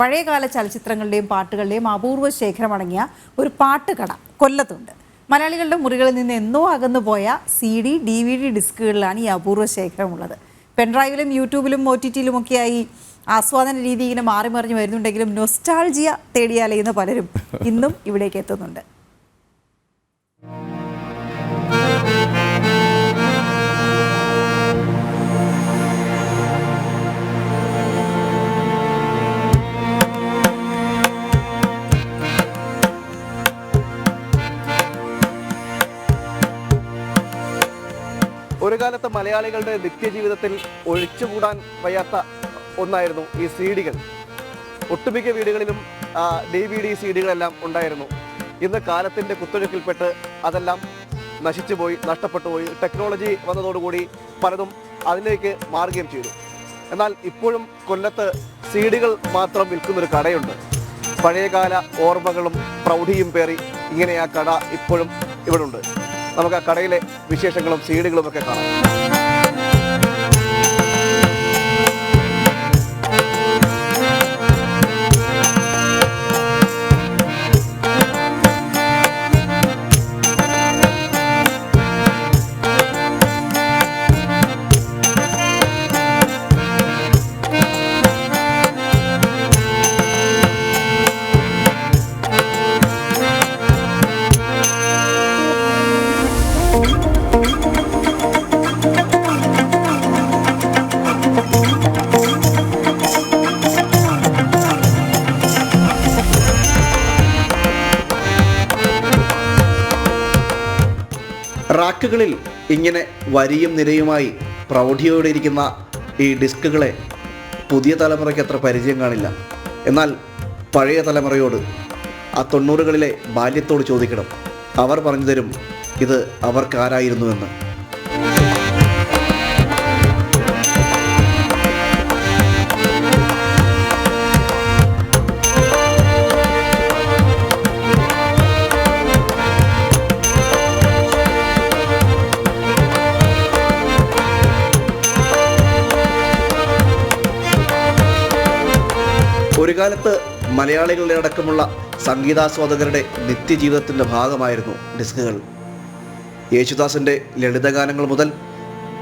പഴയകാല ചലച്ചിത്രങ്ങളുടെയും പാട്ടുകളുടെയും അപൂർവ ശേഖരമടങ്ങിയ ഒരു പാട്ടുകട കൊല്ലത്തുണ്ട്. മലയാളികളുടെ മുറികളിൽ നിന്ന് എന്നോ അകന്നുപോയ CD, DVD ഡിസ്കുകളിലാണ് ഈ അപൂർവ ശേഖരമുള്ളത്. പെൻഡ്രൈവിലും യൂട്യൂബിലും OTTയിലുമൊക്കെയായി ആസ്വാദന രീതി ഇങ്ങനെ മാറി മറിഞ്ഞു വരുന്നുണ്ടെങ്കിലും നൊസ്റ്റാൾജിയ തേടിയാലയുന്ന പലരും ഇന്നും ഇവിടേക്ക് എത്തുന്നുണ്ട്. ഒരു കാലത്ത് മലയാളികളുടെ നിത്യജീവിതത്തിൽ ഒഴിച്ചുകൂടാൻ വയ്യാത്ത ഒന്നായിരുന്നു ഈ CD-കൾ. ഒട്ടുമിക്ക വീടുകളിലും DVD CD-കളെല്ലാം ഉണ്ടായിരുന്നു. ഇന്ന് കാലത്തിൻ്റെ കുത്തൊഴുക്കിൽപ്പെട്ട് അതെല്ലാം നശിച്ചുപോയി, നഷ്ടപ്പെട്ടുപോയി. ടെക്നോളജി വന്നതോടുകൂടി പലതും അതിലേക്ക് മാറുകയും ചെയ്തു. എന്നാൽ ഇപ്പോഴും കൊല്ലത്ത് CD-കൾ മാത്രം വിൽക്കുന്നൊരു കടയുണ്ട്. പഴയകാല ഓർമ്മകളും പ്രൗഢിയും പേറി ഇങ്ങനെ ആ കട ഇപ്പോഴും ഇവിടെ ഉണ്ട്. നമുക്ക് ആ കടയിലെ വിശേഷങ്ങളും CD-കളും ഒക്കെ കാണാം. റാക്കുകളിൽ ഇങ്ങനെ വരിയും നിരയുമായി പ്രൗഢിയോടെ ഇരിക്കുന്ന ഈ ഡിസ്കുകളെ പുതിയ തലമുറയ്ക്ക് അത്ര പരിചയം കാണില്ല. എന്നാൽ പഴയ തലമുറയോട്, ആ 90കളിലെ ബാല്യത്തോട് ചോദിക്കണം. അവർ പറഞ്ഞു തരും ഇത് അവർക്കാരായിരുന്നുവെന്ന്. ഒരു കാലത്ത് മലയാളികളുടെ അടക്കമുള്ള സംഗീതാസ്വാദകരുടെ നിത്യജീവിതത്തിൻ്റെ ഭാഗമായിരുന്നു ഡിസ്കുകൾ. യേശുദാസിൻ്റെ ലളിതഗാനങ്ങൾ മുതൽ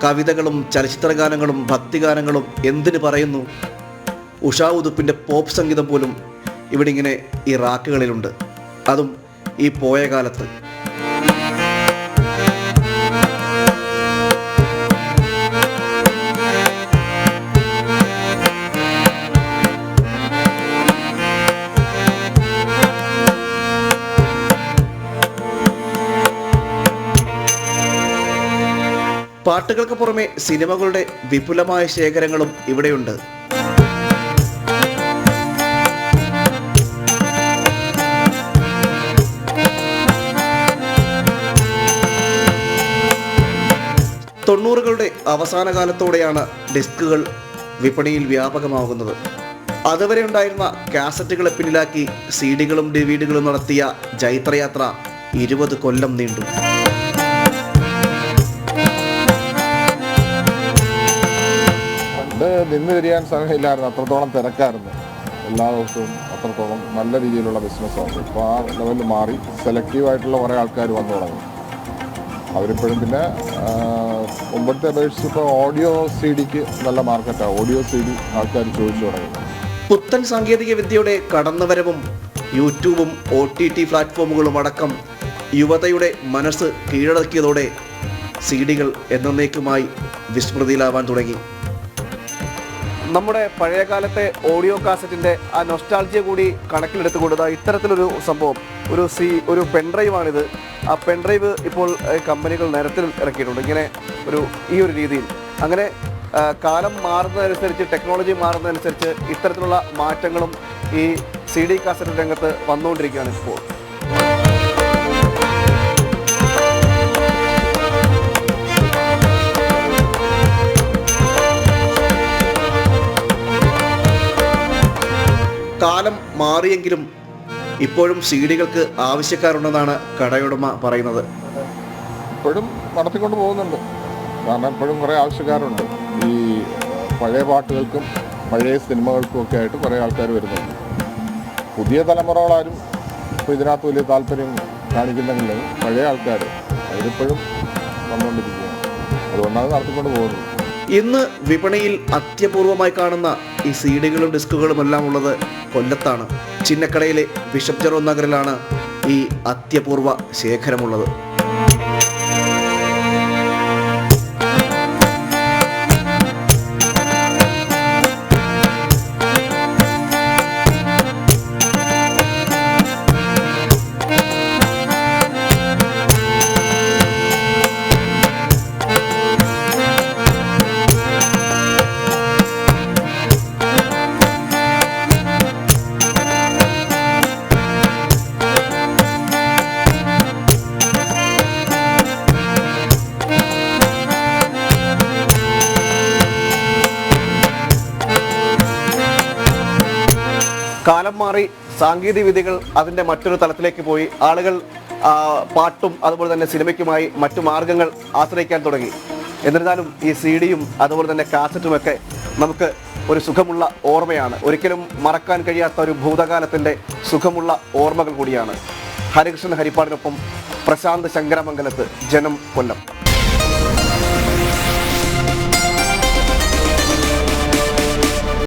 കവിതകളും ചലച്ചിത്രഗാനങ്ങളും ഭക്തിഗാനങ്ങളും എന്തിനു പറയുന്നു, ഉഷാ ഉതുപ്പിൻ്റെ പോപ്പ് സംഗീതം പോലും ഇവിടെ ഇങ്ങനെ ഈ റാക്കുകളിലുണ്ട്. അതും ഈ പോയ കാലത്ത്. പാട്ടുകൾക്ക് പുറമെ സിനിമകളുടെ വിപുലമായ ശേഖരങ്ങളും ഇവിടെയുണ്ട്. തൊണ്ണൂറുകളുടെ അവസാന കാലത്തോടെയാണ് ഡിസ്കുകൾ വിപണിയിൽ വ്യാപകമാകുന്നത്. അതുവരെ ഉണ്ടായിരുന്ന കാസറ്റുകളെ പിന്നിലാക്കി CD-കളും DVD-കളും നടത്തിയ ജൈത്രയാത്ര 20 കൊല്ലം നീണ്ടു. നിന്ന് തിരിയാൻ സമയമില്ലായിരുന്നു, അത്രത്തോളം തിരക്കായിരുന്നു. എല്ലാ ദിവസവും അത്രത്തോളം നല്ല രീതിയിലുള്ള ബിസിനസ്സാണ്. ഇപ്പോൾ ആ ലെവലിൽ മാറി സെലക്റ്റീവായിട്ടുള്ള കുറേ ആൾക്കാർ വന്നു തുടങ്ങി. അവരിപ്പോഴും പിന്നെ മുമ്പത്തെ അപേക്ഷിച്ച് ഇപ്പോൾ ഓഡിയോ CD-ക്ക് നല്ല മാർക്കറ്റാണ്. ഓഡിയോ CD ആൾക്കാർ ചോദിച്ചു തുടങ്ങി. പുത്തൻ സാങ്കേതിക വിദ്യയുടെ കടന്നുവരവും യൂട്യൂബും OTT പ്ലാറ്റ്ഫോമുകളും അടക്കം യുവതയുടെ മനസ്സ് കീഴടക്കിയതോടെ CD-കൾ എന്നേക്കുമായി വിസ്മൃതിയിലാവാൻ തുടങ്ങി. നമ്മുടെ പഴയകാലത്തെ ഓഡിയോ കാസറ്റിൻ്റെ ആ നൊസ്റ്റാൾജിയ കൂടി കണക്കിലെടുത്തുകൊണ്ട് ഇത്തരത്തിലൊരു സംഭവം, ഒരു പെൻഡ്രൈവാണിത്. ആ പെൻഡ്രൈവ് ഇപ്പോൾ കമ്പനികൾ നിരത്തിൽ ഇറക്കിയിട്ടുണ്ട് ഇങ്ങനെ ഈ ഒരു രീതിയിൽ. അങ്ങനെ കാലം മാറുന്നതനുസരിച്ച്, ടെക്നോളജി മാറുന്നതനുസരിച്ച് ഇത്തരത്തിലുള്ള മാറ്റങ്ങളും ഈ CD കാസറ്റ് രംഗത്ത് വന്നുകൊണ്ടിരിക്കുകയാണ് ഇപ്പോൾ. കാലം മാറിയെങ്കിലും ഇപ്പോഴും CD-കൾക്ക് ആവശ്യക്കാരുണ്ടെന്നാണ് കടയുടമ പറയുന്നത്. ഇപ്പോഴും നടത്തിക്കൊണ്ട് പോകുന്നുണ്ട്. കാരണം ഇപ്പോഴും കുറേ ആവശ്യക്കാരുണ്ട്. ഈ പഴയ പാട്ടുകൾക്കും പഴയ സിനിമകൾക്കും ഒക്കെ ആയിട്ട് കുറേ ആൾക്കാർ വരുന്നുണ്ട്. പുതിയ തലമുറകളാരും ഇപ്പോൾ ഇതിനകത്ത് വലിയ താല്പര്യം കാണിക്കുന്നെങ്കിലും പഴയ ആൾക്കാർ അവരിപ്പോഴും വന്നുകൊണ്ടിരിക്കുകയാണ്. അതുകൊണ്ടാണ് നടത്തിക്കൊണ്ട് പോകുന്നത്. ഇന്ന് വിപണിയിൽ അത്യപൂർവമായി കാണുന്ന ഈ സീഡികളും ഡിസ്കുകളും എല്ലാം ഉള്ളത് കൊല്ലത്താണ്. ചിന്നക്കടയിലെ ബിഷപ്പ് ജെറോം നഗറിലാണ് ഈ അത്യപൂർവ ശേഖരമുള്ളത്. കാലം മാറി, സാങ്കേതിക വിദ്യകൾ അതിൻ്റെ മറ്റൊരു തലത്തിലേക്ക് പോയി. ആളുകൾ പാട്ടും അതുപോലെ തന്നെ സിനിമയ്ക്കുമായി മറ്റു മാർഗങ്ങൾ ആശ്രയിക്കാൻ തുടങ്ങി. എന്നിരുന്നാലും ഈ CD-യും അതുപോലെ തന്നെ കാസറ്റുമൊക്കെ നമുക്ക് ഒരു സുഖമുള്ള ഓർമ്മയാണ്. ഒരിക്കലും മറക്കാൻ കഴിയാത്ത ഒരു ഭൂതകാലത്തിൻ്റെ സുഖമുള്ള ഓർമ്മകൾ കൂടിയാണ്. ഹരികൃഷ്ണൻ ഹരിപ്പാടിനൊപ്പം പ്രശാന്ത് ശങ്കരമംഗലത്ത്, ജനം, കൊല്ലം.